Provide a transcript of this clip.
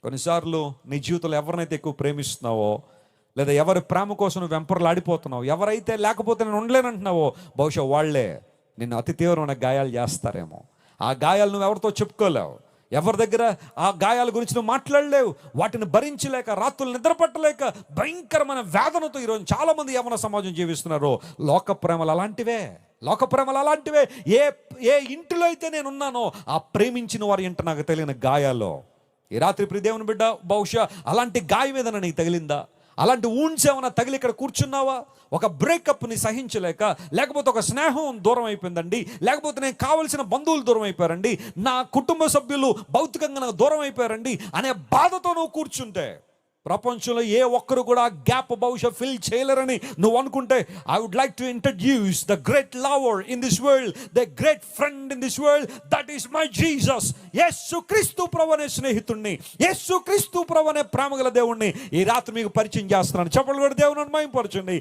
కొన్నిసార్లు నీ జీవితంలో ఎవరినైతే ఎక్కువ ప్రేమిస్తున్నావో, లేదా ఎవరి ప్రేమ కోసం నువ్వు వెంపర్లాడిపోతున్నావు, ఎవరైతే లేకపోతే నేను ఉండలేనంటున్నావో, బహుశా వాళ్ళే నిన్ను అతి తీవ్రమైన గాయాలు చేస్తారేమో. ఆ గాయాలు నువ్వు ఎవరితో చెప్పుకోలేవు, ఎవరి దగ్గర ఆ గాయాల గురించి నువ్వు మాట్లాడలేవు. వాటిని భరించలేక, రాత్రులు నిద్రపట్టలేక, భయంకరమైన వేదనతో ఈరోజు చాలామంది యవ్వన సమాజం జీవిస్తున్నారు. లోక ప్రేమలు అలాంటివే, లోక ప్రేమలు అలాంటివే. ఏ ఇంటిలో అయితే నేనున్నానో ఆ ప్రేమించిన వారి ఇంట నాకు తెలియని గాయాలు. ఈ రాత్రి ప్రియ దేవుని బిడ్డ, బహుశా అలాంటి గాయం ఏదైనా నీకు తగిలిందా? అలాంటి ఊన్స్ ఏమైనా తగిలి ఇక్కడ కూర్చున్నావా? ఒక బ్రేకప్ని సహించలేక, లేకపోతే ఒక స్నేహం దూరం అయిపోయిందండి, లేకపోతే నేను కావలసిన బంధువులు దూరం అయిపోయారండి, నా కుటుంబ సభ్యులు భౌతికంగా నాకు దూరం అయిపోయారండి అనే బాధతో నువ్వు కూర్చుంటే, ప్రపంచంలో ఏ ఒక్కరు కూడా గ్యాప్ బహుశా ఫిల్ చేయలేరని నువ్వు అనుకుంటే, I would like to introduce the great lover in this world, the great friend in this world, that is my Jesus. Yesu Kristu ప్రభు అనే స్నేహితుడిని, యేసు క్రీస్తు ప్రభు అనే ప్రేమగల దేవుణ్ణి ఈ రాత్రి మీకు పరిచయం చేస్తున్నాను. చెప్పలు కూడా దేవుని మహిమపరచండి.